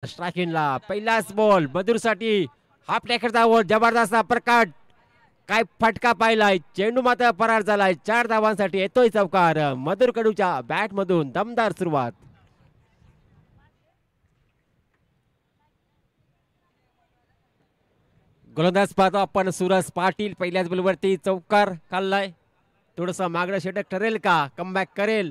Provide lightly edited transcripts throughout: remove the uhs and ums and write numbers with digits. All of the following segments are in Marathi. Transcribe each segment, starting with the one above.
स्ट्रायकिंगला पहिलाच बॉल मधुरसाठी हाफ टॅकरचा ओव्हर जबरदस्त प्रकाट काय फटका पाहिलाय चेंडू मात्र फरार झालाय 4 धावांसाठी येतोय चौकार मधुर कडूच्या बॅट मधून दमदार सुरुवात गोलंदाज पाहतो आपण सूरज पाटील पहिल्याच बॉलवरती चौकार काढलाय थोडस मागणं षटक ठरेल का कमबॅक करेल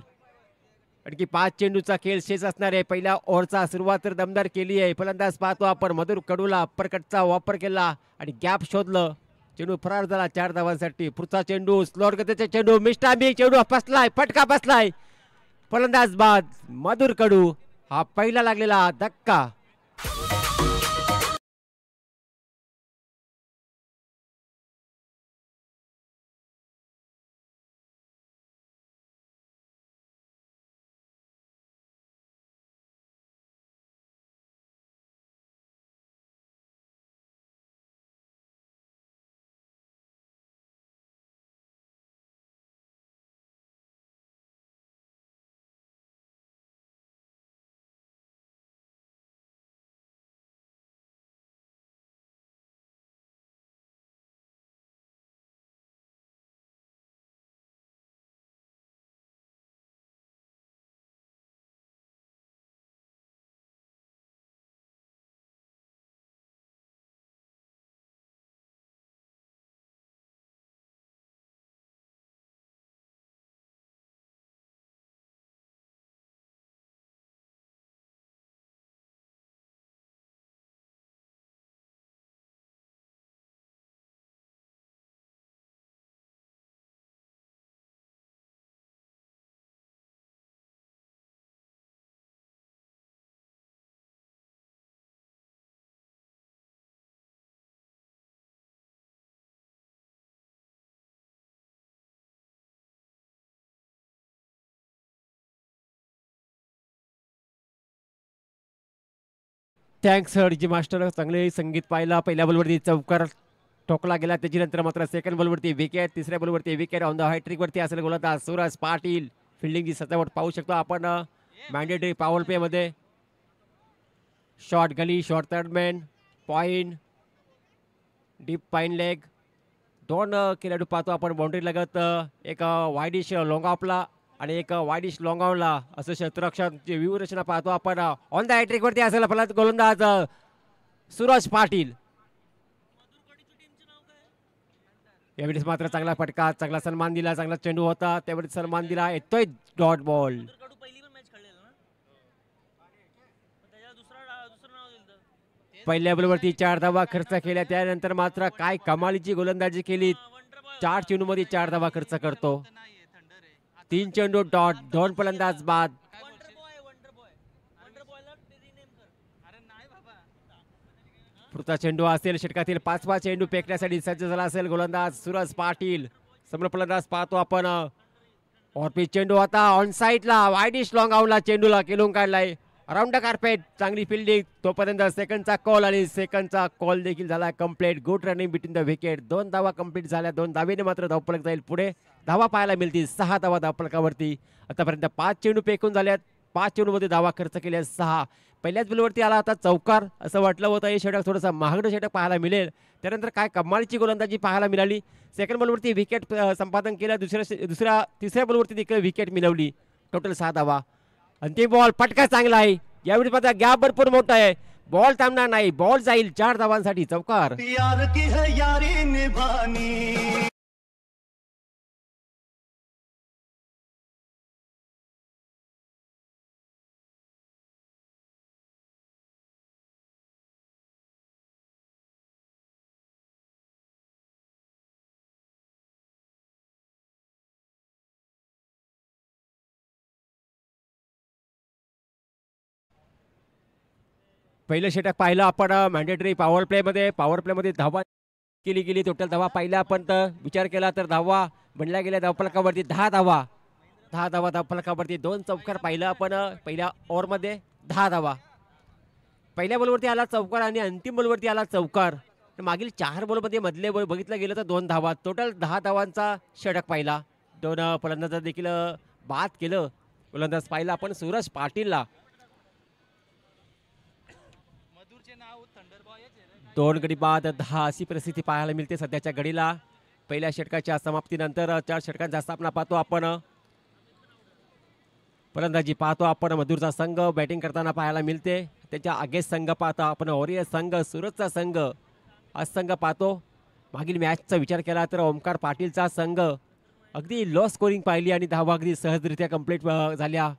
आणखी 5 चेंडूचा खेळ शेष असणार आहे पहिल्या ओव्हरचा सुरुवात तर दमदार केली आहे फलंदाज पाहतो आपण मधुर कडूला अप्परकटचा वापर केला आणि गॅप शोधलं चेंडू फरार झाला 4 धावांसाठी पुढचा चेंडू स्लोअर गतीचा चेंडू मिस्टाबी चेंडू फसलाय फटका बसलाय फलंदाज बाद मधुर कडू हा पहिला लागलेला धक्का थँक्स जी मास्टर चांगले संगीत पाहिला पहिल्या बॉलवरती चौकार ठोकला गेला त्याच्यानंतर मात्र सेकंड बॉलवरती विकेट तिसऱ्या बॉलवरती विकेट ऑन द हॅट्रिक वरती असेल गोलंदाज सूरज पाटील फिल्डिंगची सजावट पाहू शकतो आपण मॅन्डेटरी पॉवर प्ले मध्ये शॉर्ट गली शॉर्ट थर्डमॅन पॉइंट डीप पाईन लेग दोन खेळाडू पाहतो आपण बाउंड्री लगत एक वाईडिश लॉंग ऑफला आणि एक वाईडिश लॉंग ऑनला असं क्षेत्ररक्षणाची व्यूहरचना पाहतो आपण ऑन द हॅट्रिक वरती असेल फलंदाज गोलंदाज सूरज पाटील यावेळेस मात्र चांगला फटका चांगला सन्मान दिला चांगला चेंडू होता त्यावेळेस सन्मान दिला येतोय डॉट बॉल पहिल्या बॉलवरती 4 धावा खर्च केल्या त्यानंतर मात्र काय कमालीची गोलंदाजी केली 4 चेंडूमध्ये 4 धावा खर्च करतो 3 चेंडू डॉट 2 फलंदाज बाद पुढचा चेंडू असेल षटकातील 5वा चेंडू फेकण्यासाठी सज्ज झाला असेल गोलंदाज सूरज पाटील समोर फलंदाज पाहतो आपण ऑफिस चेंडू होता ऑन साईडला वाईडिश लॉंग आउटला चेंडूला केलून काढलाय अराउंड द कार्पेट चांगली फिल्डिंग तोपर्यंत सेकंडचा कॉल आणि सेकंडचा कॉल देखील झाला complete good running between the wicket 2 धावा कंप्लीट झाल्या 2 धावेने मात्र धावफलक जाईल पुढे धावा पाहायला मिळतील 6 धावा धावफलकावरती आतापर्यंत 5 चेंडू फेकून झाल्यात 5 चेंडूमध्ये धावा खर्च केल्या 6 पहिल्याच बॉलवरती आला आता चौकार असं वाटलं होतं हे षटक थोडंसं महागडं षटक पाहायला मिळेल त्यानंतर काय कमालीची गोलंदाजी पाहायला मिळाली सेकंड बॉलवरती विकेट संपादन केलं तिसऱ्या बॉलवरती देखील विकेट मिळवली टोटल 6 धावा अंतिम बॉल फटका चांगला आहे यावेळी मात्र गॅप भरपूर मोठा आहे बॉल थांबणार नाही बॉल जाईल 4 धावांसाठी चौकार पहिलं षटक पाहिलं आपण मॅन्डेटरी पॉवर प्लेमध्ये धावा केली गेली टोटल धावा पाहिल्या आपण तर विचार केला तर धावा बनल्या गेल्या धावफलकावरती 10 धावा धावफलकावरती 2 चौकार पाहिलं आपण पहिल्या ओव्हरमध्ये 10 धावा पहिल्या बॉलवरती आला चौकार आणि अंतिम बॉलवरती आला चौकार मागील 4 बॉलमध्ये मधले बॉल बघितलं गेलं तर 2 धावा टोटल 10 धावांचा षटक पाहिला 2 फलंदाज देखील बाद केलं गोलंदाज पाहिला आपण सूरज पाटीलला 2 गडी बाद 10 अशी परिस्थिती पाहायला मिळते सध्याच्या घडीला. पहिल्या षटकाच्या समाप्तीनंतर 4 षटकांचा सामना पाहतो आपण. फलंदाजी पाहतो आपण मधुरचा संघ बॅटिंग करताना पाहायला मिळते. त्याच्या आगेच संघ पाहता आपण वॉरियर संघ, सुरतचा संघ हा संघ पाहतो. मागील मॅचचा विचार केला तर ओमकार पाटीलचा संघ अगदी लो स्कोरिंग पाहिली आणि धावा अगदी सहजरित्या कंप्लीट झाल्या.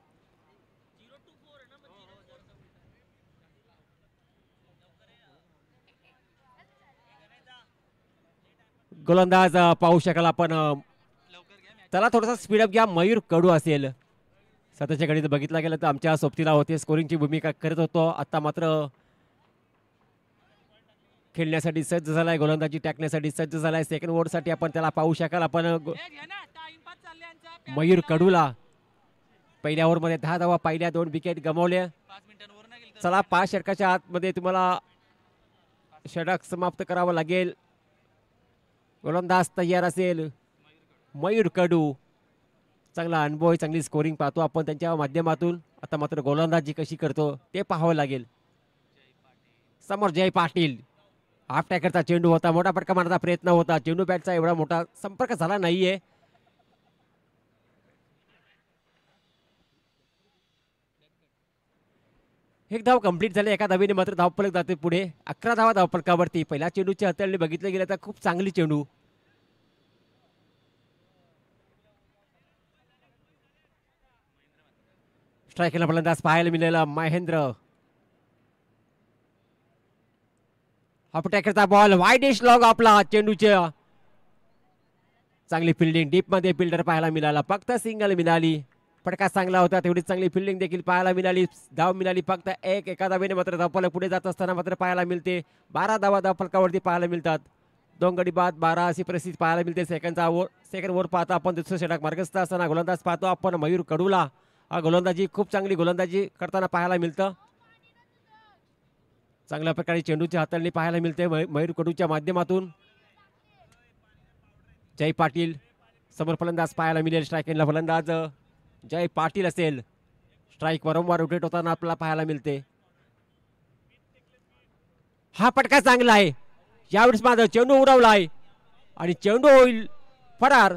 गोलंदाज पाहू शकाल आपण. त्याला थोडासा स्पीडअप घ्या. मयूर कडू असेल स्वतःच्या गणित बघितला गेलं तर आमच्या सोबतीला होते स्कोरिंगची भूमिका करत होतो. आता मात्र खेळण्यासाठी सज्ज झालाय, गोलंदाजी टाकण्यासाठी सज्ज झालाय. सेकंड ओव्हरसाठी आपण त्याला पाहू शकाल आपण. मयूर कडूला पहिल्या ओव्हरमध्ये 10 धावा पाहिल्या, 2 विकेट गमावल्या. चला 5 षटकाच्या आतमध्ये तुम्हाला षटक समाप्त करावं लागेल. गोलंदाज तयार असेल मयूर कडू. चांगला अनुभव आहे, चांगली स्कोरिंग पाहतो आपण त्यांच्या माध्यमातून. आता मात्र गोलंदाजी कशी करतो ते पाहावं लागेल. समोर जय पाटील. हाफ टॅकरचा चेंडू होता, मोठा फटका मारण्याचा प्रयत्न होता. चेंडू बॅटचा एवढा मोठा संपर्क झाला नाहीये. एक धाव कंप्लीट झाले. एका धावेने मात्र धावफलक जाते पुढे. 11 धावा धावफलकावरती. पहिल्या चेंडूची हाताळणी बघितलं गेलं तर खूप चांगली चेंडू. स्ट्रायकरला फलंदाज पाहायला मिळाला महेंद्र. हाफ टॅकरचा बॉल वाईडिश लॉग आपला चेंडूच्या. चांगली फिल्डिंग डीप मध्ये फिल्डर पाहायला मिळाला. फक्त सिंगल मिळाली. फटका चांगला होता, तेवढी चांगली फिल्डिंग देखील पाहायला मिळाली. धाव मिळाली फक्त एका धावेने मात्र धावफलक पुढे जात असताना मात्र पाहायला मिळते. 12 धावा धावफलकावरती पाहायला मिळतात. 2 गडी बाद 12 अशी परिस्थिती पाहायला मिळते. सेकंड ओव्हर पाहता आपण. दुसरं षटक मार्गस्थ असताना गोलंदाज पाहतो आपण मयूर कडूला. हा गोलंदाजी खूप चांगली गोलंदाजी करताना पाहायला मिळतं. चांगल्या प्रकारे चेंडूची हाताळणी पाहायला मिळते मयूर कडूच्या माध्यमातून. जय पाटील समोर फलंदाज पाहायला मिळेल. स्ट्रायकिंगला फलंदाज जय पाटील असेल. स्ट्राईक वारंवार रोटेट होताना आपल्याला पाहायला मिळते. हा फटका चांगला आहे. यावेळेस माझा चेंडू उडवला आहे आणि चेंडू होईल फरार.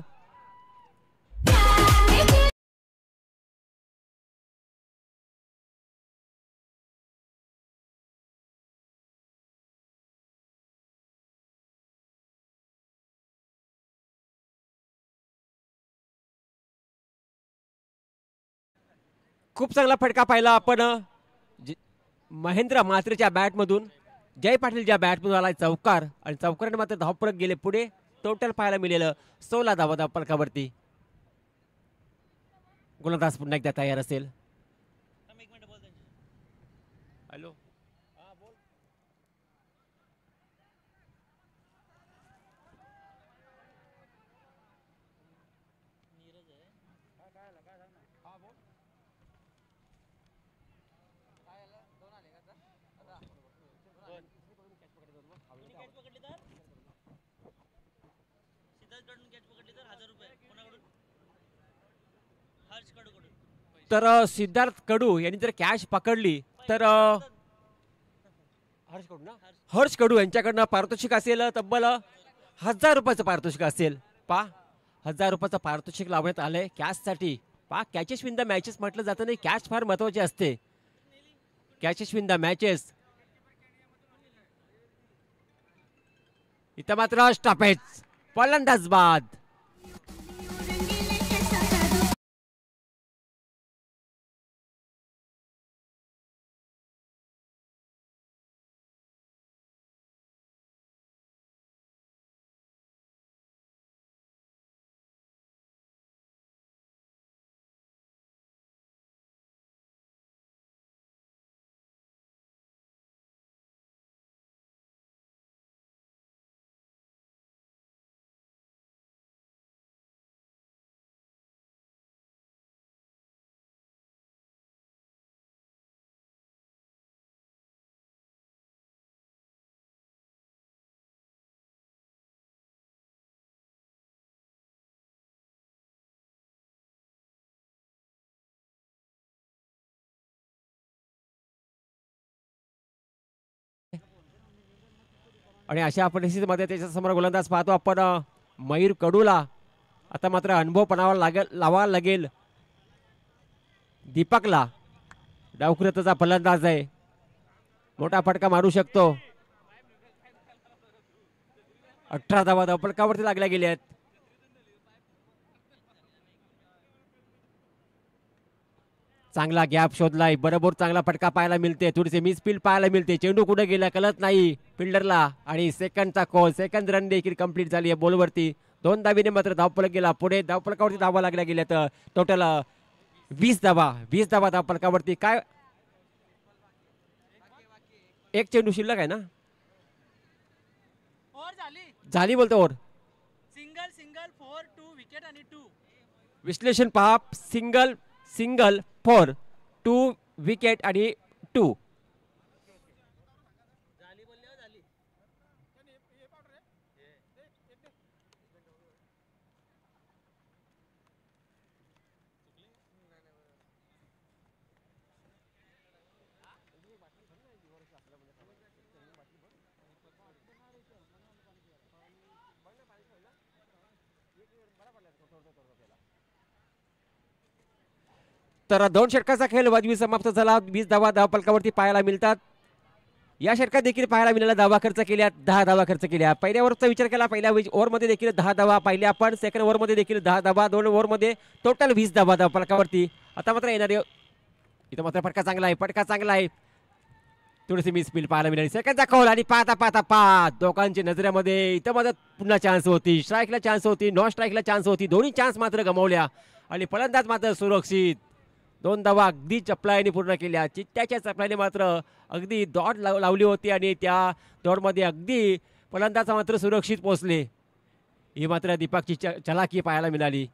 खूप चांगला फटका पाहिला आपण महेंद्र मात्रेच्या बॅटमधून. जय पाटीलच्या बॅटमधून आला चौकार आणि चौकाराने मात्र धावफलक गेले पुढे. टोटल पाहायला मिळेलं 16 धावा धावफलकावरती. गोलंदाज पुन्हा एकदा तयार असेल. हॅलो तर सिद्धार्थ कडू यांनी जर कॅच पकडली तर हर्ष कडू यांच्याकडनं पारितोषिक असेल तब्बल 1000 रुपयाचं पारितोषिक असेल. 1000 रुपयाचं पारितोषिक लावण्यात आलंय कॅचसाठी. कॅचेस विन द मॅचेस म्हटलं जातं नाही, कॅच फार महत्वाची असते. Catches win the matches. इथं मात्र स्टॉपेज फलंदाज बाद. आणि अशा परिस्थितीमध्ये त्याच्या समोर गोलंदाज पाहतो आपण मयूर कडूला. आता मात्र अनुभव पणावा लावावा लागेल दीपकला. डावखुरताचा फलंदाज आहे, मोठा फटका मारू शकतो. 18 धावा धावफलकावरती लागल्या गेल्या आहेत. चांगला गॅप शोधलाय, बरोबर चांगला फटका पाहायला मिळते. थोडीशी मिसफील्ड पाहायला मिळते. चेंडू कुठे गेला कळत नाही फिल्डरला. आणि सेकंडचा कॉल, सेकंड रन देखील कंप्लीट झाली आहे बॉलवरती. 2 धावीने मात्र धावफलक गेला पुढे. धावफलकावरती धावा लागल्या गेल्या तर टोटल 20 धावा. 20 धावा धावफलकावरती. काय एक चेंडू शिल्लक आहे ना? झाली बोलतो ओव्हर. सिंगल सिंगल 4 2 विकेट आणि 2. विश्लेषण पहा. सिंगल सिंगल 4 2 विकेट आणि 2. तर 2 षटकाचा खेळ वाजवी समाप्त झाला. 20 धावा धावफलकावरती पाहायला मिळतात. या षटकात देखील पाहायला मिळाला धावा खर्च केल्या, 10 धावा खर्च केल्या. पहिल्या ओव्हरचा विचार केला, पहिल्या ओव्हरमध्ये देखील 10 धावा पाहिल्या आपण. सेकंड ओव्हरमध्ये देखील 10 धावा. 2 ओव्हरमध्ये टोटल 20 धावा धावफलकावरती. आता मात्र येणारे इथं मात्र फटका चांगला आहे, फटका चांगला आहे. थोडीशी मिसफील्ड पाहायला मिळाली. सेकंडचा कॉल आणि पाहता पाहता दोघांची नजरेमध्ये इथं मात्र पुन्हा चान्स होती. स्ट्राईकला चान्स होती, नॉन स्ट्राईकला चान्स होती. दोन्ही चान्स मात्र गमावल्या आणि फलंदाज मात्र सुरक्षित. 2 धावा अगदी चपलाईने पूर्ण केल्या. चित्त्याच्या चपलाईने मात्र अगदी दौड लावली होती आणि त्या दौडमध्ये अगदी फलंदाज मात्र सुरक्षित पोहोचले. ही मात्र दीपकची चलाखी पाहायला मिळाली.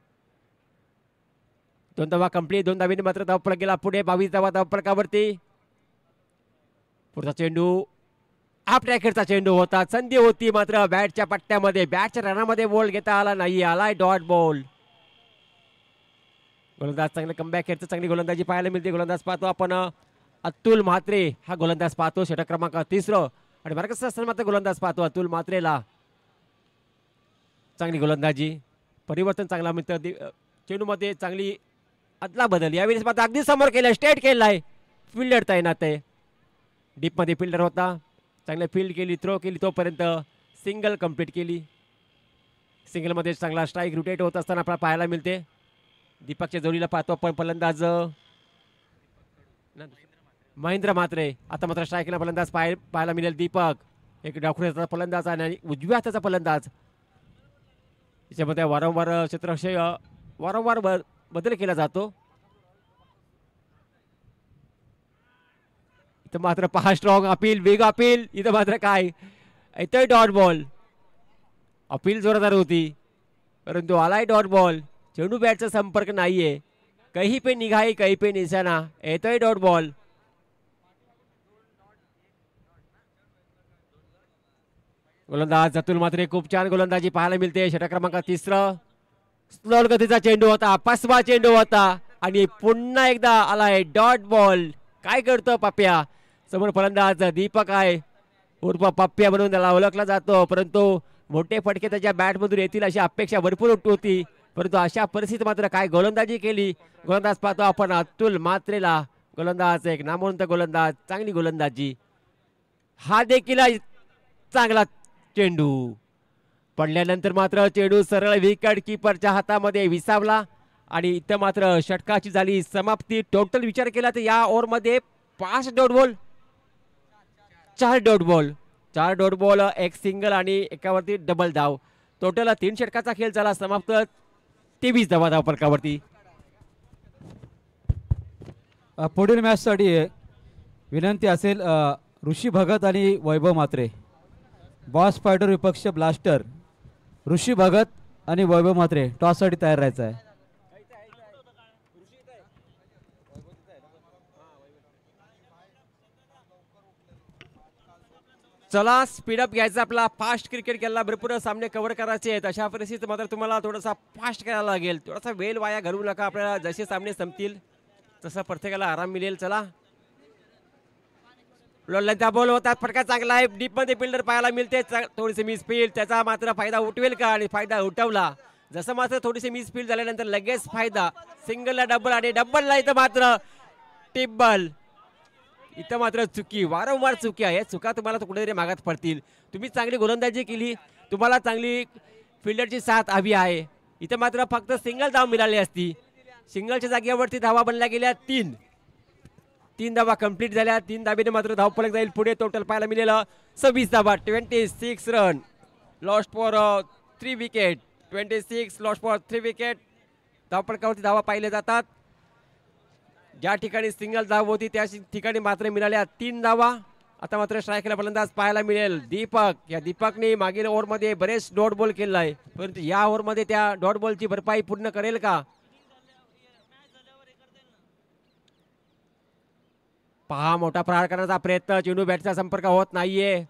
2 धावा कंप्लीट. 2 धावीने मात्र धावफलक गेला पुढे. 22 धावा धावफलकावरती. पुढचा चेंडू हाफ ट्रॅकेटचा चेंडू होता. संधी होती मात्र बॅटच्या पट्ट्यामध्ये, बॅटच्या रनामध्ये बॉल घेता आला नाही. आलाय डॉट बॉल. गोलंदाज चांगले कमबॅक खेळतो, चांगली गोलंदाजी पाहायला मिळते. गोलंदाज पाहतो आपण अतुल म्हात्रे हा गोलंदाज पाहतो. षटक क्रमांक 3 आणि मार्गस्थ असताना मात्र गोलंदाज पाहतो अतुल म्हात्रेला. चांगली गोलंदाजी, परिवर्तन चांगला मिळतं. चेंडूमध्ये चांगली अदला बदल. यावेळेस मात्र अगदी समोर केलं, स्ट्रेट केलाय. फिल्डर तैनात आहे. डीपमध्ये फिल्डर होता, चांगली फील्ड केली, थ्रो केली, तोपर्यंत सिंगल कंप्लीट केली. सिंगलमध्ये चांगला स्ट्राईक रोटेट होत असताना आपल्याला पाहायला मिळते. दीपकच्या जोडीला पाहतो आपण फलंदाज महेंद्र म्हात्रे. आता मात्र स्ट्राईकला फलंदाज पाहायला मिळेल दीपक. एक डावखुऱ्याचा फलंदाज आणि उजव्या हाताचा फलंदाज. याच्यामध्ये वारंवार क्षेत्रक्षय वारंवार बदल केला जातो. इथं मात्र पहा स्ट्रॉंग अपील, वेग अपील. इथं मात्र काय इथं डॉट बॉल. अपील जोरदार होती परंतु आलाय डॉट बॉल. चेंडू बॅटचा संपर्क नाहीये. कहीं पे निघाई कहीं पे निशाणा. येतोय डॉट बॉल. गोलंदाज अतुल म्हात्रे खूप छान गोलंदाजी पाहायला मिळते. षटक क्रमांक 3 स्लो गतीचा चेंडू होता, 5वा चेंडू होता आणि पुन्हा एकदा आलाय डॉट बॉल. काय करतो पप्प्या? समोर फलंदाज दीपक आहे, उर्फ पप्प्या म्हणून त्याला ओळखला जातो. परंतु मोठे फटके त्याच्या बॅटमधून येतील अशी अपेक्षा भरपूर होती. परंतु अशा परिस्थितीत मात्र काय गोलंदाजी केली. गोलंदाज पाहतो आपण अतुल म्हात्रेला. गोलंदाज एक नामवंत गोलंदाज, चांगली गोलंदाजी. हा देखील चांगला चेंडू पडल्यानंतर मात्र चेंडू सरळ विकेट किपरच्या हातामध्ये विसावला आणि इथं मात्र षटकाची झाली समाप्ती. टोटल विचार केला तर या ओव्हरमध्ये 5 dot ball, 4 dot ball, 4 dot ball, एक सिंगल आणि एकावरती डबल धाव. टोटल 3 षटकाचा खेळ झाला समाप्त. 23 धावा धावफलकावरती. पुढील मॅचसाठी विनंती असेल ऋषी भगत आणि वैभव म्हात्रे. बॉस फायटर विपक्ष ब्लास्टर. ऋषी भगत आणि वैभव म्हात्रे टॉससाठी तयार राहायचं आहे. चला स्पीडअप घ्यायचा आपला. फास्ट क्रिकेट खेळला, भरपूर सामने कव्हर करायचे आहेत. अशा परिस्थितीत मात्र तुम्हाला थोडासा फास्ट करायला लागेल. थोडासा वेळ वाया घालवू नका. आपल्याला जसे सामने संपतील तसा प्रत्येकाला आराम मिळेल. चला लोल्यांचा बॉल होता, फटका चांगला आहे, डीप मध्ये फिल्डर पाहायला मिळते, थोडीशी मिस फील्ड, त्याचा मात्र फायदा उठवेल का, आणि फायदा उठवला. जसं मात्र थोडीशी मिस फील्ड झाल्यानंतर लगेच फायदा, सिंगलला डबल आणि डबलला इथं मात्र टिब्बल. इथं मात्र चुकी, वारंवार चुकी आहे. चुका तुम्हाला कुठेतरी मागात पडतील. तुम्ही चांगली गोलंदाजी केली, तुम्हाला चांगली फिल्डरची साथ हवी आहे. इथं मात्र फक्त सिंगल धाव मिळाली असती. सिंगलच्या जागेवरती धावा बनल्या गेल्या 3 धावा कंप्लीट झाल्या. 3 धाबीने मात्र धावफलक जाईल पुढे. टोटल पाहायला मिळेलं 26 धावा, 26 run. Lost for 3 wicket, 26 lost for 3 wicket. धावफलकावरती धावा पाहिले जातात. ज्या ठिकाणी सिंगल धाव होती त्या ठिकाणी मात्र मिळाल्या 3 धावा. आता मात्र स्ट्रायकला फलंदाज पाहायला मिळेल दीपक. या दीपकने मागील ओव्हरमध्ये बरेच डॉट बॉल केला आहे, परंतु या ओव्हरमध्ये त्या डॉट बॉलची भरपाई पूर्ण करेल का? पहा, मोठा प्रहार करण्याचा प्रयत्न, चेंडू बॅटचा संपर्क होत नाहीये.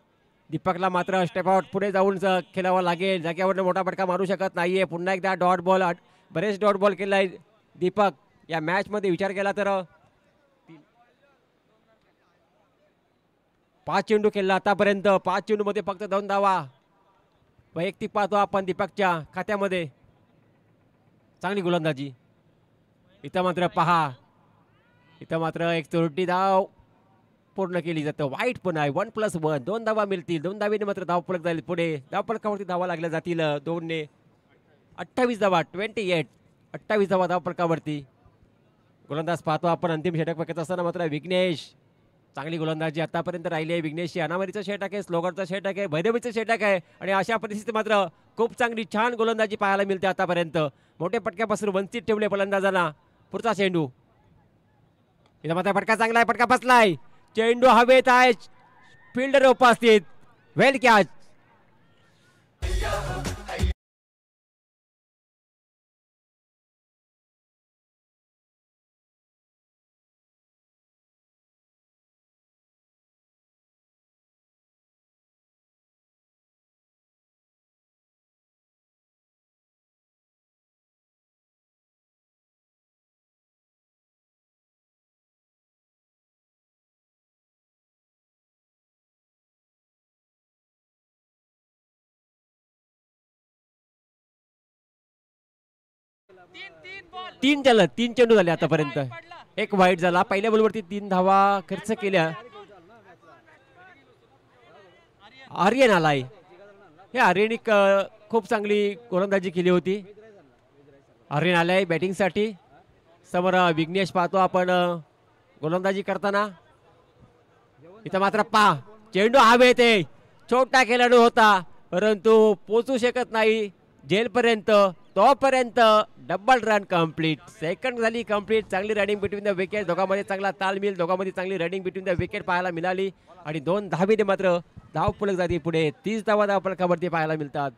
दीपकला मात्र स्टेप आउट पुढे जाऊन खेळावं लागेल. जाग्यावर मोठा फटका मारू शकत नाहीये. पुन्हा एकदा डॉट बॉल, बरेच डॉट बॉल केलाय दीपक या मॅच मध्ये. विचार केला तर 5 चेंडू खेळला आतापर्यंत. 5 चेंडू मध्ये फक्त 2 धावा. वैयक्तिक पाहतो आपण दीपकच्या खात्यामध्ये. चांगली गोलंदाजी. इथं मात्र पहा, इथं मात्र एक चोरटी धाव पूर्ण केली जातं. वाईट पण आहे. 1+1 2 धावा मिळतील. 2 धावीने मात्र धावफलक जाईल पुढे. धावफलकावरती धावा लागल्या जातील 2ने. 28 धावा, 28 धावा धावफलकावरती. गोलंदाज पाहतो आपण. अंतिम षटक फेकत असताना मात्र विघ्नेश. चांगली गोलंदाजी आतापर्यंत राहिली आहे विघ्नेशची. अनामरीचं षटक आहे, स्लोगरचं षटक आहे, भैरवीचं षटक आहे, आणि अशा परिस्थितीत मात्र खूप चांगली छान गोलंदाजी पाहायला मिळते आतापर्यंत. मोठ्या पटक्यापासून वंचित ठेवले फलंदाजांना. पुढचा चेंडू, इथं मात्र फटका चांगला आहे, फटका बसलाय. चेंडू हवेत आहे, फिल्डर उपस्थित. वेल कॅच. तीन झालं, 3 चेंडू झाले आतापर्यंत. एक वाईट झाला. पहिल्या बॉलवरती 3 धावा खर्च केल्या. आर्यन आलाय. हे आर्यन खूप चांगली गोलंदाजी केली होती. आर्यन आलाय बॅटिंग साठी. समोर विघ्नेश पाहतो आपण गोलंदाजी करताना. इथं मात्र पहा, चेंडू हवेत आहे. छोटा खेळाडू होता, परंतु पोचू शकत नाही जेलपर्यंत. तोपर्यंत डबल रन कंप्लीट. सेकंड झाली कंप्लीट. चांगली रनिंग बिटवीन द विकेट. दोघांमध्ये चांगला तालमील, दोघांमध्ये चांगली रनिंग बिटवीन द विकेट पाहायला मिळाली. आणि 2 धावीने मात्र धावफलक जाते पुढे. 30 धावा धावफलकावरती पाहायला मिळतात.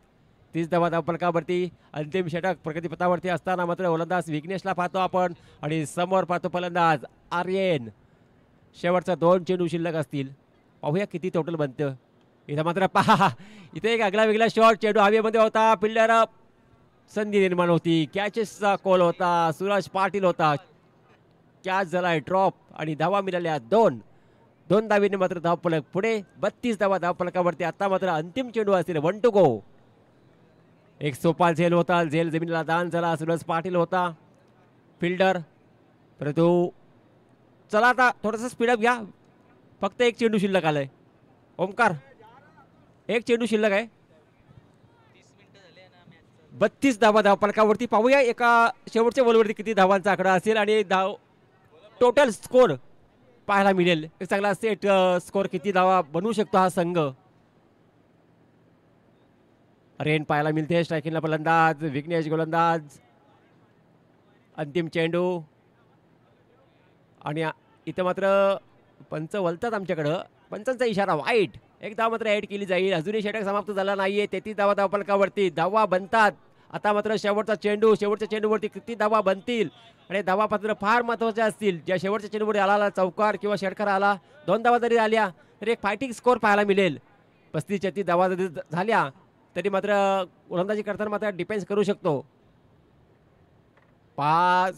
30 धावा धावफलकावरती. अंतिम षटक प्रगतीपथावरती असताना मात्र गोलंदाज विघ्नेशला पाहतो आपण, आणि समोर पाहतो फलंदाज आर्यन. शेवटचा 2 चेंडू शिल्लक असतील. पाहूया किती टोटल बनतं. इथं मात्र पहा, इथे एक आगळा वेगळा शॉट. चेंडू हवेमध्ये होता. फिल्डर संधी निर्माण होती. कॅचेसचा कॉल होता. सूरज पाटील होता. कॅच झालाय ड्रॉप, आणि धावा मिळाल्या 2 धावीने मात्र धावफलक पुढे. 32 धावा धावफलकावरती. आता मात्र अंतिम चेंडू असतील. 1 to go. एक सोपा झेल होता. झेल जमिनीला दान झाला. सूरज पाटील होता फिल्डर, परंतु चला आता थोडंसं स्पीडअप घ्या. फक्त एक चेंडू शिल्लक आलाय. ओमकार, एक चेंडू शिल्लक आहे. 32 धावा धावफलकावरती. पाहूया एका शेवटच्या बॉलवरती किती धावांचा आकडा असेल, आणि टोटल स्कोर पाहायला मिळेल. एक चांगला सेट स्कोर किती धावा बनवू शकतो हा संघ. रेन पाहायला मिळते. स्ट्रायकिंगला फलंदाज विघ्नेश, गोलंदाज. अंतिम चेंडू, आणि इथं मात्र पंच वलतात आमच्याकडं. पंचांचा इशारा वाईट. एक धाव मात्र ऍड केली जाईल. अजूनही षटक समाप्त झाला नाहीये. 33 धावा धावफलकावरती. धावा बनतात. आता मात्र शेवटचा चेंडू. शेवटच्या चेंडूवरती किती धावा बनतील, आणि धावा मात्र फार महत्वाच्या असतील. ज्या शेवटच्या चेंडूवर आला चौकार किंवा षटकार आला, 2 धावा जरी आल्या तरी एक फायटिंग स्कोर पाहायला मिळेल. 35-36 धावा जरी झाल्या तरी मात्र गोलंदाजी करताना मात्र डिफेन्स करू शकतो. 5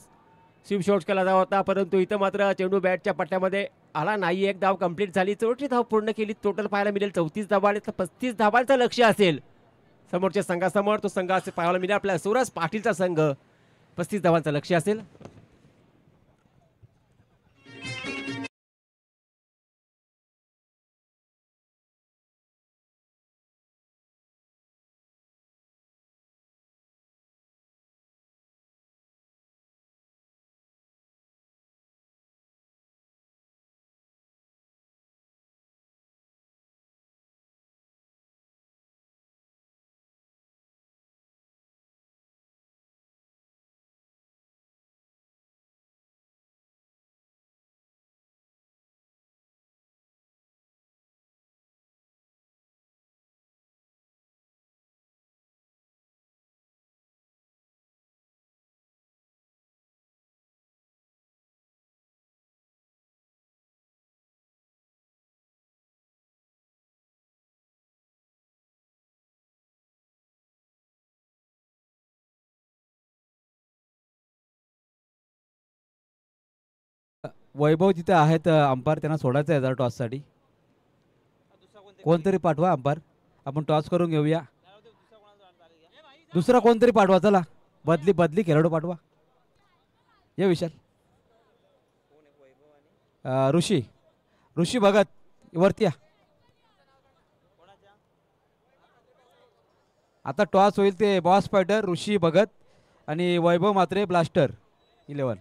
स्वीप शॉट्स केला जात होता, परंतु इथं मात्र चेंडू बॅटच्या पट्ट्यामध्ये आला नाही. एक धाव कंप्लीट झाली. 34 धाव पूर्ण केली. टोटल पाहायला मिळेल 34 धावा आणि 35 धावांचं लक्ष असेल समोरच्या संघासमोर. तो संघ असे पाहायला मिळेल आपल्या सूरज पाटीलचा संघ. 35 धावांचं लक्ष असेल. वैभव जिथे आहेत अंपायर त्यांना सोडायचं आहे जरा टॉससाठी. कोणतरी पाठवा अंपायर. आपण टॉस करून घेऊया. दुसरा कोणतरी पाठवा. चला बदली बदली खेळाडू पाठवा. ये विशाल. ऋषी ऋषी भगत वरती या. आता टॉस होईल ते बॉस फायटर ऋषी भगत आणि वैभव मात्रे ब्लास्टर 11.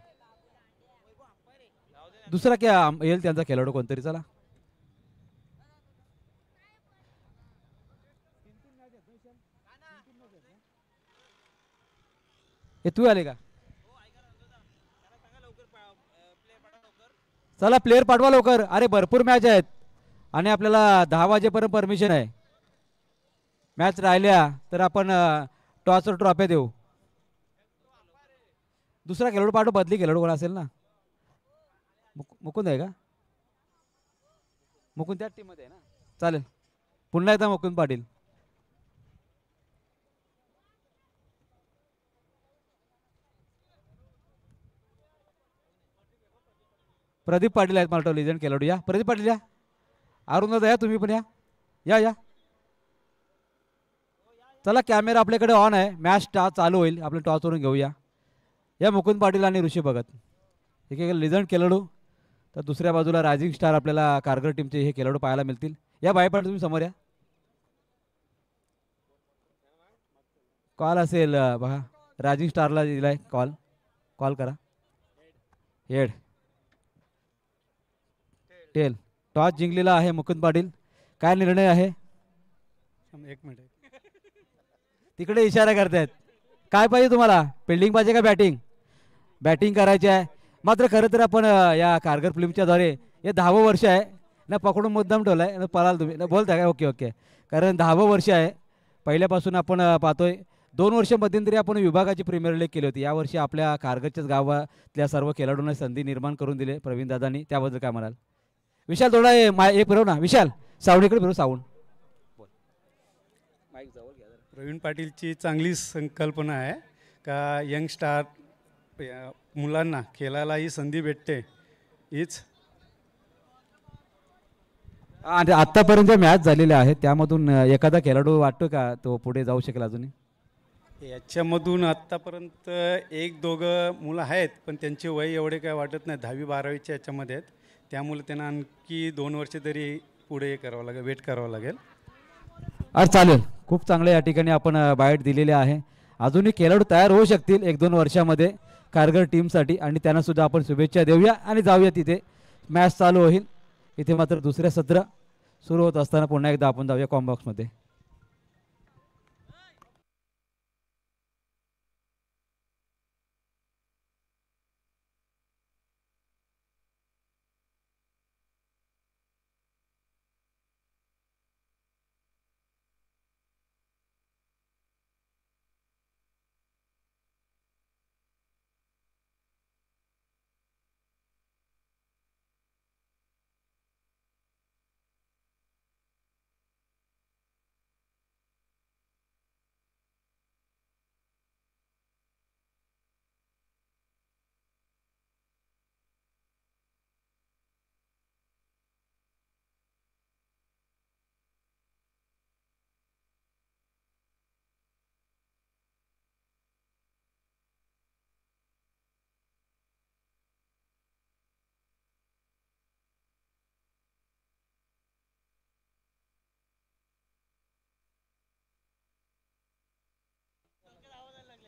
दुसरा क्या येईल त्यांचा खेळाडू कोणतरी. चला हे तू आले का. चला प्लेअर पाठवा लवकर. अरे भरपूर मॅच आहेत आणि आपल्याला 10 वाजेपर्यंत परमिशन आहे. मॅच राहिल्या तर आपण टॉसवर ट्रॉफ्या देऊ. दुसरा खेळाडू पाठव. बदली खेळाडू कोण असेल ना. मुकुंद आहे का. मुकुंद त्याच टीम मध्ये आहे ना. चालेल पुन्हा एकदा मुकुंद पाटील. प्रदीप पाटील आहेत मला लिजंड खेळाडू. या प्रदीप पाटील या. अरुणदा या तुम्ही पण या. या या. चला कॅमेरा आपल्याकडे ऑन आहे. मॅच चालू होईल. आपल्या टॉसवरून घेऊया. या मुकुंद पाटील आणि ऋषी भगत एक एक लिजंड खेळाडू. तर दुसऱ्या बाजूला रायझिंग स्टार आपल्याला कारगर टीमचे हे खेळाडू पाहायला मिळतील. या बाय पाटील तुम्ही समोर या. कॉल असेल बघा. रायझिंग स्टारला दिलाय कॉल. कॉल करा. Head tail. टॉस जिंकलेला आहे मुकुंद पाटील. काय निर्णय आहे. एक मिनिट. तिकडे इशारा करतायत. काय पाहिजे तुम्हाला. फिल्डिंग पाहिजे का बॅटिंग. बॅटिंग करायची आहे. मात्र खरं तर आपण या कारगर फिल्मच्या द्वारे हे 10वं वर्ष आहे ना. पकडून मुद्दाम ठेवलाय ना. पळाल तुम्ही ना बोलता काय. Okay okay. कारण 10वं वर्ष आहे. पहिल्यापासून आपण पाहतोय 2 वर्ष मध्यंतरी आपण विभागाची प्रीमियर लीग केली होती. यावर्षी आपल्या कारगरच्याच गावातल्या सर्व खेळाडूंना संधी निर्माण करून दिले प्रवीण दादांनी. त्याबद्दल काय म्हणाल. विशाल थोडा हे फिरव ना. विशाल सावणीकडे फिरव. सावण प्रवीण पाटीलची चांगली संकल्पना आहे का यंग स्टार मुलांना खेळायला ही संधी भेटते. हीच आणि आतापर्यंत मॅच झालेल्या आहेत त्यामधून एखादा खेळाडू वाटतो का तो पुढे जाऊ शकेल अजूनही. याच्यामधून आत्तापर्यंत 1-2 मुलं आहेत पण त्यांचे वय एवढे काय वाटत नाही. 10वी 12वीच्या याच्यामध्ये आहेत. त्यामुळे त्यांना आणखी 2 वर्ष तरी पुढे करावं लागेल. वेट करावं लागेल. अरे चालेल. खूप चांगले या ठिकाणी आपण बाईट दिलेले आहे. अजूनही खेळाडू तयार होऊ शकतील 1-2 वर्षामध्ये कारगर टीमसाठी आणि त्यांना सुद्धा आपण शुभेच्छा देऊया आणि जाऊया तिथे. मॅच चालू होईल. इथे मात्र दुसऱ्या सत्र सुरू होत असताना पुन्हा एकदा आपण जाऊया कॉम्बॉक्समध्ये.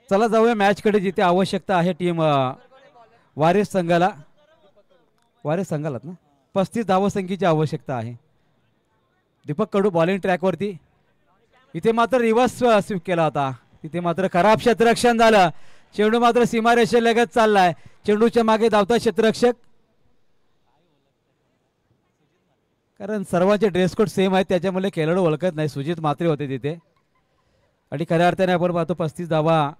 चला जाऊया मॅचकडे, जिथे आवश्यकता आहे टीम वारिस संघाला. वारिस संघालाच ना 35 धावसंख्येची आवश्यकता आहे. दीपक कडू बॉलिंग ट्रॅकवरती. इथे मात्र रिव्हर्स स्वीप केला होता. तिथे मात्र खराब क्षेत्ररक्षण झालं. चेंडू मात्र सीमारेषेलगत चाललाय. चेंडूच्या मागे धावता क्षेत्ररक्षक, कारण सर्वांचे ड्रेस कोड सेम आहेत त्याच्यामुळे खेळाडू ओळखत नाही. सुजित म्हात्रे होते तिथे आणि खऱ्या अर्थाने आपण पाहतो 35 धावा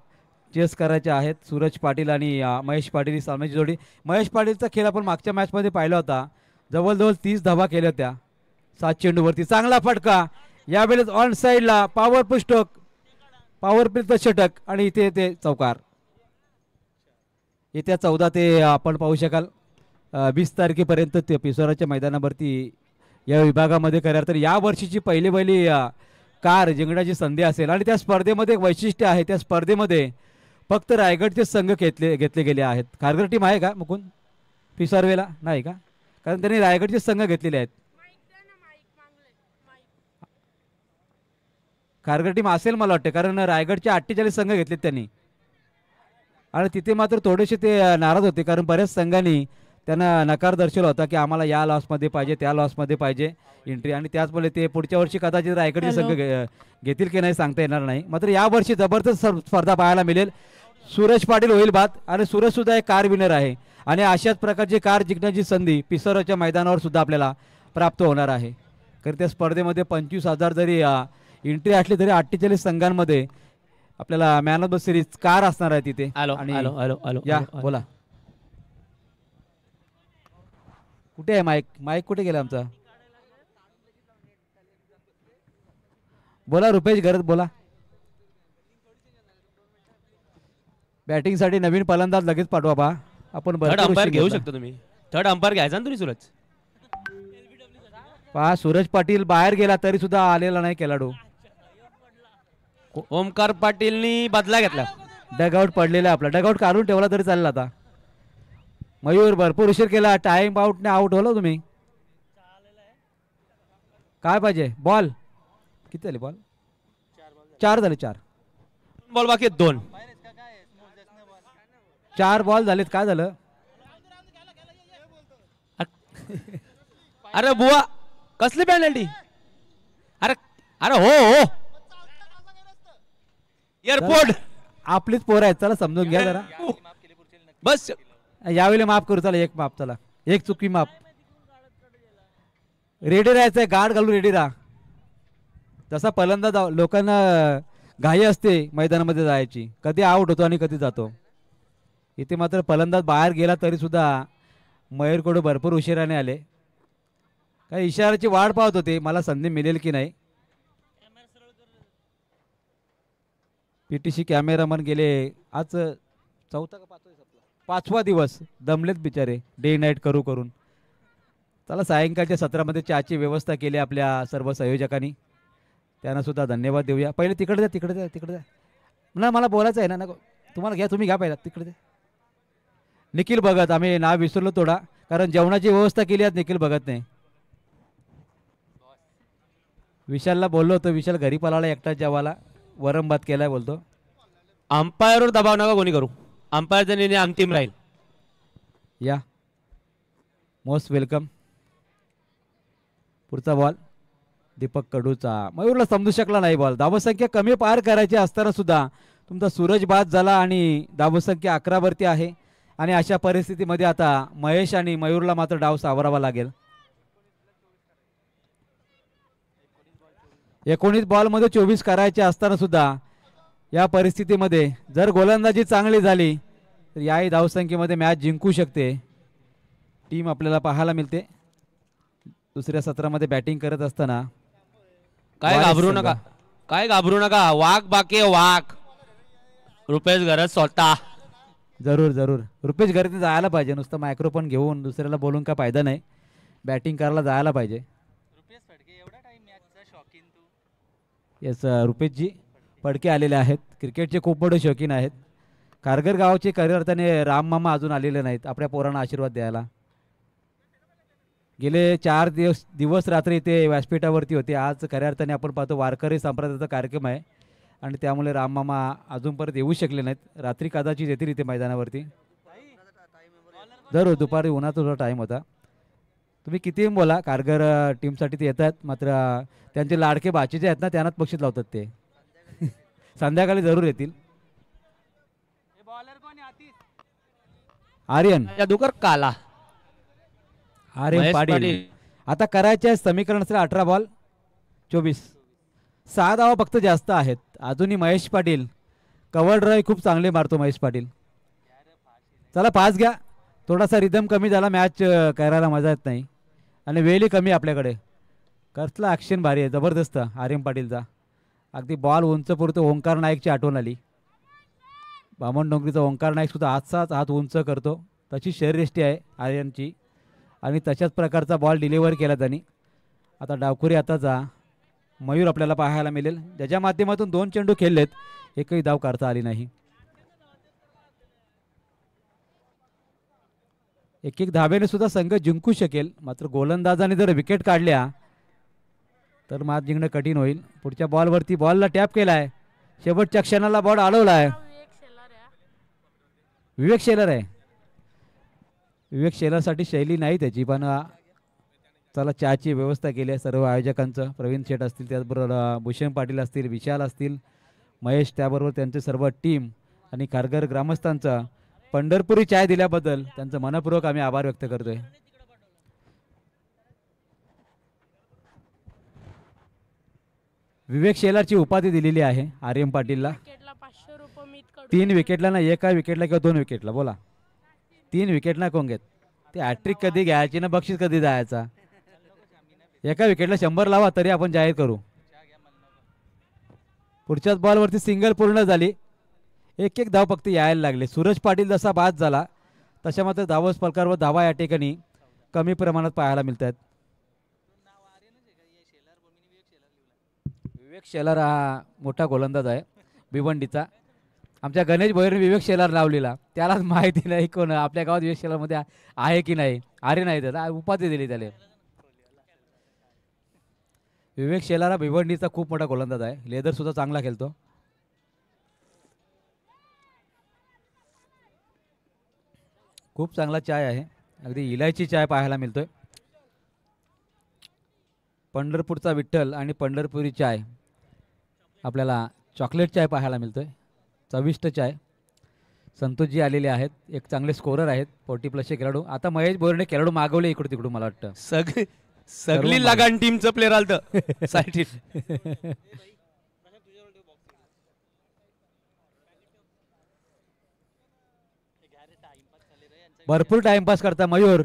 चेस करायच्या आहेत. सूरज पाटील आणि महेश पाटील ही सामन्याची जोडी. महेश पाटीलचा खेळ आपण मागच्या मॅचमध्ये पाहिला होता. जवळजवळ 30 धावा केल्या होत्या 7 चेंडूवरती. चांगला फटका यावेळेस ऑन साईडला. पॉवरफुल स्ट्रोक, पॉवरफुल षटक आणि इथे ते चौकार. येत्या 14 ते आपण पाहू शकाल 20 तारखेपर्यंत ते पिसोराच्या मैदानावरती या विभागामध्ये खऱ्या तर या वर्षीची पहिली कार जिंकण्याची संधी असेल. आणि त्या स्पर्धेमध्ये एक वैशिष्ट्य आहे, त्या स्पर्धेमध्ये फक्त रायगडचे संघ घेतले गेले आहेत. खारघर टीम आहे का मुकुंद पिसारवेला? नाही का, कारण त्यांनी रायगडचे संघ घेतलेले आहेत. खारघर टीम असेल मला वाटतं, कारण रायगडचे 48 संघ घेतलेत त्यांनी. आणि तिथे मात्र थोडेसे ते नाराज होते, कारण बऱ्याच संघांनी त्यांना नकार दर्शवला होता की आम्हाला या लॉसमध्ये पाहिजे, त्या लॉसमध्ये पाहिजे एंट्री. आणि त्याचमुळे ते पुढच्या वर्षी कदाचित रायगडचे संघ घेतील की नाही सांगता येणार नाही. मात्र या वर्षी जबरदस्त स्पर्धा पाहायला मिळेल. सूरज पाटील होईल बाद, आणि सूरज सुद्धा एक कार विनर आहे. आणि अशाच प्रकारची कार जिंकण्याची संधी पिसोराच्या मैदानावर सुद्धा आपल्याला प्राप्त होणार आहे. कारण त्या स्पर्धेमध्ये 25,000 जरी एंट्री असली तरी 48 संघांमध्ये आपल्याला man of the series car असणार आहे तिथे. आणि या बोला, कुठे आहे माईक? माईक कुठे गेला आमचा? बोला रुपेश गरज, बोला. बॅटिंगसाठी नवीन फलंदाज लगेच पाठवा बा. आपण थर्ड अंपायर घेऊ शकतो तुम्ही. थर्ड अंपायर घ्यायचा ना तुम्ही सूरज. पहा सूरज पाटील बाहेर गेला तरी सुद्धा आलेला नाही खेळाडू. ओमकार पाटीलनी बदला घेतला. डगआउट पडलेला आपला, डगआउट काढून ठेवला तरी चालेल. आता मयूर भरपूर उशीर केला. टाइम आउटने आउट होलो तुम्ही. काय पाहिजे? बॉल किती झाले? बॉल 4 झाले. 4 बॉल बाकी 2. 4 बॉल झालेत. काय झालं? अरे बुवा कसली पेनल्टी? अरे अरे हो एअरपोर्ट. आपलीच पोरं आहेत, चला समजून घ्या जरा. बस यावेळी माफ करू. चला एक माफ, चला एक चुकी माफ. रेडी राहायचंय, गार्ड घालून रेडी राहा. जसा फलंदाज लोकांना घाई असते मैदानामध्ये जायची, कधी आउट होतो आणि कधी जातो. इथे मात्र फलंदाज बाहेर गेला तरी सुद्धा मयूरकडे भरपूर उशिराने आले. काही इशाऱ्याची वाट पाहत होते, मला संधी मिळेल की नाही. पीटीसी कॅमेरामन गेले आज 4था का 5वा दिवस, दमलेत बिचारे डे नाईट करून. चला सायंकाळच्या सत्रामध्ये चहाची व्यवस्था केली आपल्या सर्व संयोजकांनी, त्यांना सुद्धा धन्यवाद देऊया. पहिले तिकडे जा. ना मला बोलायचं आहे ना, नको तुम्हाला घ्या, तुम्ही घ्या पहिला तिकडे जा. निखिल भगत, आम्ही नाव विसरलो थोडा, कारण जेवणाची व्यवस्था केली आज निखिल भगतने. विशालला बोललो होतो, विशाल घरी पळाला एकटा जेवायला, वरम भात केलाय बोलतो. अंपायरवर दबाव नका कोणी करू, अंपायरचा निर्णय अंतिम राहील. या मोस्ट वेलकम. पुढचा बॉल दीपक कडूचा. मयूरला समजू शकला नाही बॉल. धावसंख्या कमी पार करायची असताना सुद्धा तुमचा सूरज बाद झाला आणि धावसंख्या 11 वरती आहे. आणि अशा परिस्थितीमध्ये आता महेश आणि मयूरला मात्र डाव सावरावा लागेल. 19 बॉलमध्ये 24 करायचे असताना सुद्धा या परिस्थितीमध्ये जर गोलंदाजी चांगली झाली तर याही धावसंख्येमध्ये मॅच जिंकू शकते टीम आपल्याला पाहायला मिळते. दुसऱ्या सत्रामध्ये बॅटिंग करत असताना काय घाबरू नका, वाघ बाकी वाघ. रुपेश गरज स्वतः. जरूर रुपेश घरात जायला पाहिजे. नुसतं मायक्रोफोन घेऊन दुसऱ्याला बोलून काय फायदा नाही. बॅटिंग करायला जायला पाहिजे. येस रुपेशजी फडके आलेले आहेत, क्रिकेटचे खूप मोठे शौकीन आहेत. खारघर गावाचे कार्यकर्त्याने राम मामा अजून आलेले नाहीत आपल्या पोरांना आशीर्वाद द्यायला. गेले 4 दिवस रात्री ते व्यासपीठावरती होते. आज खऱ्या अर्थाने आपण पाहतो वारकरी संप्रदायाचा कार्यक्रम आहे आणि त्यामुळे राममामा अजून परत येऊ शकले नाहीत. रात्री कदाचित येतील इथे मैदानावरती. जर दुपारी उन्हाचा थोडा टाईम होता. तुम्ही कितीही बोला कारगर टीमसाठी ते येतात, मात्र त्यांचे लाडके बाचीचे आहेत ना, त्यांनाच बक्षीस लावतात ते. संध्याकाळी जरूर येतील. आर्यन जादूकर काला आर्यन महेश पाटील पाटील. आता करायचे समीकरण असेल 18 बॉल 24. 6 धावा फक्त जास्त आहेत. अजूनही महेश पाटील कव्हर ड्राईव्ह खूप चांगले मारतो महेश पाटील. चला 5 घ्या. थोडासा रिदम कमी झाला, मॅच करायला मजा येत नाही आणि वेळही कमी आपल्याकडे. कसला ॲक्शन भारी आहे, जबरदस्त आर्यन पाटीलचा. अगदी बॉल उंच पुरतो. ओंकार नाईकची आठवण आली. बामण डोंगरीचा ओंकार नाईक सुद्धा हातचाच हात उंच करतो. तशी शरीरयष्टी आहे आर्यनची आणि तशाच प्रकारचा बॉल डिलिव्हर केला त्यांनी. आता डावखुरी हाताचा मयूर आपल्याला पाहायला मिळेल, ज्याच्या माध्यमातून 2 चेंडू खेळलेत, एकही धाव काढता आली नाही. एक धावेने सुद्धा संघ जिंकू शकेल, मात्र गोलंदाजाने जर विकेट काढल्या तर मॅच जिंकणं कठीण होईल. पुढच्या बॉलवरती बॉलला टॅप केलाय. शेवटच्या क्षणाला बॉल अडवलाय. विवेक शेलर आहे. विवेक शेलरसाठी शैली नाही त्याची, पण चला चहाची व्यवस्था केली आहे सर्व आयोजकांचं. प्रवीण शेठ असतील, त्याचबरोबर भूषण पाटील असतील, विशाल असतील, महेश, त्याबरोबर त्यांचे सर्व टीम आणि कारगर ग्रामस्थांचा पंढरपुरी चाय दिल्याबद्दल त्यांचं मनपूर्वक आम्ही आभार व्यक्त करतोय. विवेक शेलारची उपाधी दिलेली आहे आर्यन पाटीलला. 3 विकेटला ना, एका विकेटला किंवा 2 विकेटला बोला. 3 विकेट ना कोण घेत. ते हॅट्रिक कधी घ्यायची ना, बक्षीस कधी जायचा. एका विकेटला 100 लावा तरी आपण जाहीर करू. पुढच्याच बॉलवरती सिंगल पूर्ण झाली. एक धाव फक्त यायला लागले. सूरज पाटील जसा बाद झाला तशा मात्र धावस फलकावर धावा या ठिकाणी कमी प्रमाणात पाहायला मिळत आहेत. विवेक शेलार हा मोठा गोलंदाज आहे भिवंडीचा. आमच्या गणेश भोईरने विवेक शेलार लावलेला, त्यालाच माहिती नाही कोण आपल्या गावात विवेक शेलारमध्ये आहे की नाही. अरे नाही, त्याला उपाधी दिली त्याला. विवेक शेलार हा भिवंडीचा खूप मोठा गोलंदाज आहे. लेदर सुद्धा चांगला खेळतो. खूप चांगला चाय आहे, अगदी इलायची चाय पाहायला मिळतोय. पंढरपूरचा विठ्ठल आणि पंढरपुरी चाय, आपल्याला चॉकलेट चाय पाहायला मिळतोय. चविष्ट चाय. संतोषजी आलेले आहेत, एक चांगले स्कोरर आहेत, 40+ खेळाडू. आता महेश बोरणे खेळाडू मागवले इकडून तिकडून, मला वाटतं सगळी लगान टीमचं प्लेअर आलतं साठी. भरपूर टाइमपास करता मयूर.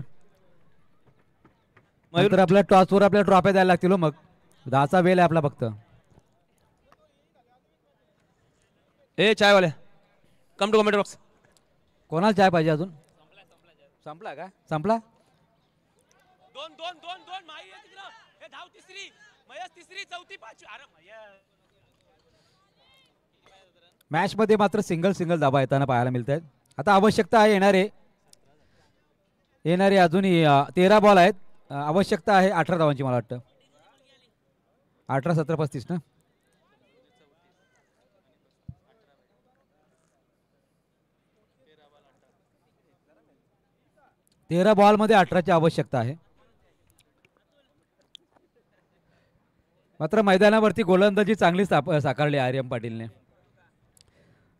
तर आपल्या टॉसवर आपल्याला ट्रॉफ्या द्यायला लागतील. मग 10चा वेळ आहे आपला फक्त. ए चायवाले, कम टू कमेंट बॉक्स. कोणाला चाय पाहिजे अजून? संपला का? संपला. 2 माई आहे तिकडं. हे धाव तिसरी, मयस तिसरी, चौथी, पाचवी. अरे मॅच मध्ये मात्र सिंगल धाबा येताना पाहायला मिळत आहेत. आता आवश्यकता आहे येणारे अजूनही 13 बॉल आहेत. आवश्यकता आहे 18 धावांची, मला वाटतं 18, 17, 35 ना. तेरा बॉल मध्ये 18ची आवश्यकता आहे. मात्र मैदानावरती गोलंदाजी चांगली साकारली आर्यन पाटीलने.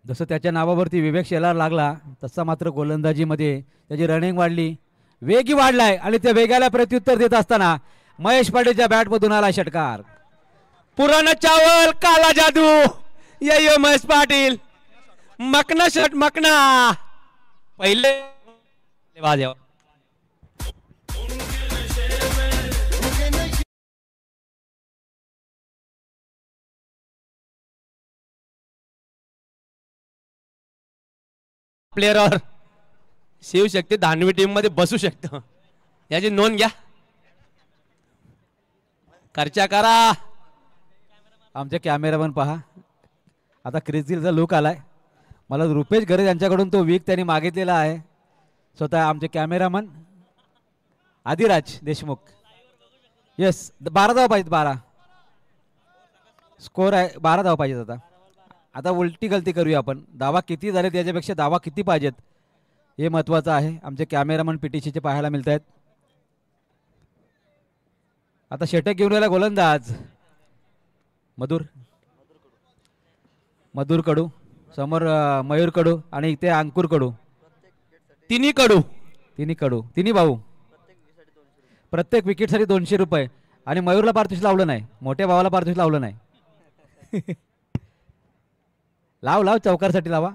जसं त्याच्या नावावरती विवेक शेलार लागला तसा मात्र गोलंदाजीमध्ये त्याची रनिंग वाढली, वेगही वाढलाय आणि त्या वेगाला प्रत्युत्तर देत असताना महेश पाटीलच्या बॅटमधून आला षटकार. पुराणा चावल, काला जादू. ये महेश पाटील, मकना शट मकना. पहिले वाजव. प्लेअर शिवशक्ती धानवी टीम मध्ये बसू शकतो, याची नोंद घ्या. खर्चा करा. आमचे कॅमेरामन पहा, आता क्रिझिलचा लुक आलाय. मला रुपेश घरे यांच्याकडून तो वीक त्यांनी मागितलेला आहे. स्वतः आमचे कॅमेरामन आदिराज देशमुख. येस, 12 धाव पाहिजेत. 12 स्कोर आहे, 12 धाव पाहिजेत. आता आता उलटी गलती करूया आपण. धावा किती झाले त्याच्यापेक्षा धावा किती पाहिजेत हे महत्त्वाचं आहे. आमचे कॅमेरामन पीटीसीचे पाहायला मिळत आहेत. आता षटक घेऊन गेला गोलंदाज मधुर कडू समोर मयूर कडू आणि इथे अंकुर कडू. तिन्ही कडू तिन्ही भाऊ. प्रत्येक विकेटसाठी 200 रुपये. आणि मयूरला पारितोषिक लावलं नाही, मोठ्या भावाला पारितोषिक लावलं नाही. लाव चौकारसाठी लावा.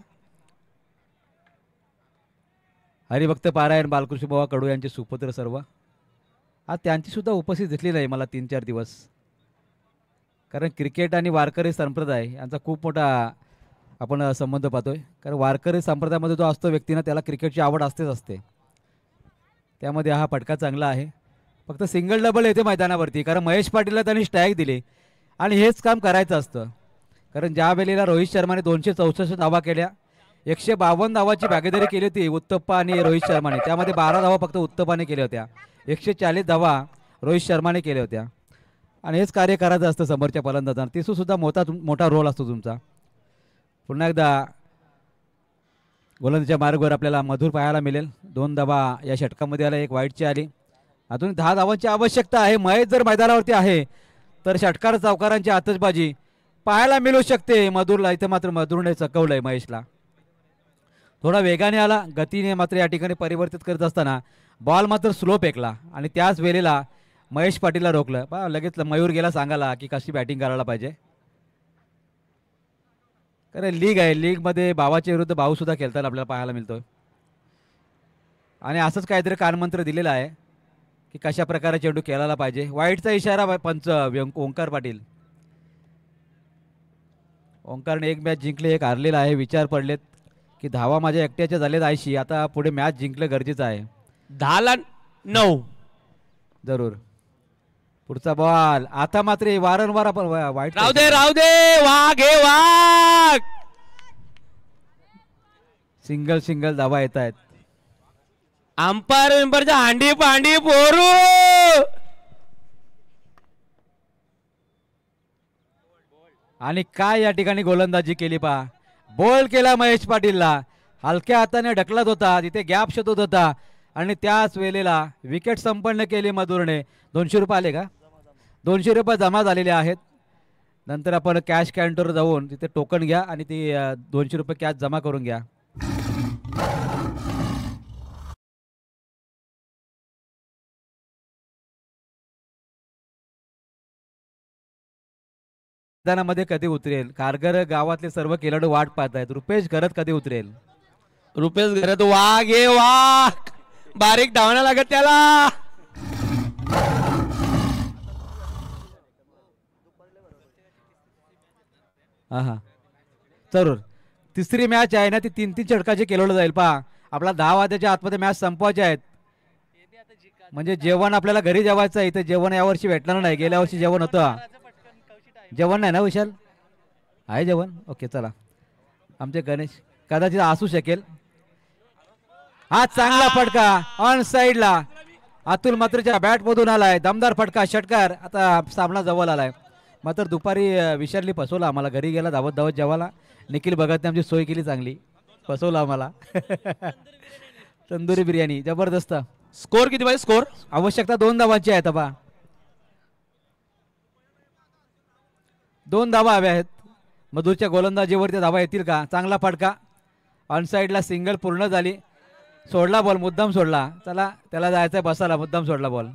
हरिभक्त पारायण बालकृष्ण बाबा कडू यांचे सुपुत्र सर्व. आज त्यांची सुद्धा उपस्थिती दिसली नाही मला 3-4 दिवस. कारण क्रिकेट आणि वारकरी संप्रदाय यांचा खूप मोठा आपण संबंध पाहतोय. कारण वारकरी संप्रदायामध्ये जो असतो व्यक्ती ना त्याला क्रिकेटची आवड असते. त्यामध्ये हा फटका चांगला आहे. फक्त सिंगल डबल येते मैदानावरती. कारण महेश पाटीलला त्यांनी स्ट्राईक दिली आणि हेच काम करायचं असतं. कारण ज्या वेळेला रोहित शर्माने 264 धावा केल्या, 152 धावाची भागीदारी केली होती उत्तप्पा आणि रोहित शर्माने. त्यामध्ये 12 धावा फक्त उत्तप्पाने केल्या होत्या. 140 धावा रोहित शर्माने केल्या होत्या. आणि हेच कार्य करायचं असतं समोरच्या फलंदाजांना. तिथून सुद्धा मोठा रोल असतो तुमचा. पुन्हा एकदा गोलंदाजीच्या मार्गावर आपल्याला मधुर पाहायला मिळेल. 2 धावा या षटकामध्ये आल्या, 1 वाईटची आली. अजून 10 धावांची आवश्यकता आहे. महेश जर मैदानावरती आहे तर षटकार चौकारांची आतषबाजी पाहायला मिळू शकते मधुरला. इथं मात्र मधुरने चकवलंय महेशला. थोडा वेगाने आला, गतीने मात्र या ठिकाणी परिवर्तित करत असताना बॉल मात्र स्लो फेकला आणि त्याच वेळेला महेश पाटीलला रोखलं. पहा लगेच मयूर गेला सांगायला की कशी बॅटिंग करायला पाहिजे. कारण लीग आहे, लीगमध्ये भावाच्या विरुद्ध भाऊ सुद्धा खेळताना आपल्याला पाहायला मिळतोय. आणि असंच काहीतरी कानमंत्र दिलेला आहे की कशा प्रकारे चेंडू खेळायला पाहिजे. वाईटचा इशारा पंच ओंकार पाटील. ओंकारने 1 मॅच जिंकले, 1 हारलेला आहे. विचार पडलेत की धावा माझ्या एकट्याच्या झालेत 80. आता पुढे मॅच जिंकलं गरजेचं आहे. 10-9 जरूर. पुढचा बॉल आता मात्र वारंवार आपण वाईट राहू दे वाघ. सिंगल धावा येत आहेत. अंपायर मेंबरच्या हांडी पांडी पोरू. आणि काय या ठिकाणी गोलंदाजी केली पहा. बॉल केला महेश पाटीलला. हलक्या हाताने ढकलत होता, तिथे गॅप शोधत होता आणि त्याच वेळेला विकेट संपन्न केली मधुरने. 200 रुपये आले का? 200 रुपये जमा झालेले आहेत. नंतर आपण कॅश काउंटरवर जाऊन तिथे टोकन घ्या आणि ती 200 रुपये कॅश जमा करून घ्या. मैदानामध्ये कधी उतरेल? कारगर गावातले सर्व खेळाडू वाट पाहत आहेत. रुपेश घरात कधी उतरेल? रुपेश घरात वाघ बारीक धावणं लागत त्याला. हा जरूर. तिसरी मॅच आहे ना ती 3-3 षटकाची केलं जाईल. पहा आपला 10 वाजेच्या आतमध्ये मॅच संपवायचे आहेत. म्हणजे जेवण आपल्याला घरी जेवायचं आहे. इथे जेवण यावर्षी भेटणार नाही. गेल्या वर्षी जेवण होतं. जेवण नाही ना विशाल? आहे जेवण? ओके चला. आमचे गणेश कदाचित असू शकेल. हा चांगला फटका ऑन साइडला अतुल मात्रच्या बॅट मधून आलाय. दमदार फटका, षटकार. आता सामना जवळ आलाय. मात्र दुपारी विशालनी फसवला आम्हाला. घरी गेला धावत जेवायला. निखिल भगतने आमची सोय केली चांगली. फसवला आम्हाला. तंदुरी बिर्याणी जबरदस्त. स्कोर किती पाहिजे? स्कोर आवश्यकता 2 धावांची आहे. आता 2 धावा हव्या आहेत. मधुरच्या गोलंदाजीवरती धावा येतील का? चांगला फटका ऑन साइडला. सिंगल पूर्ण झाली. सोडला बॉल, मुद्दाम सोडला. चला त्याला जायचंय बसायला, मुद्दाम सोडला बॉल.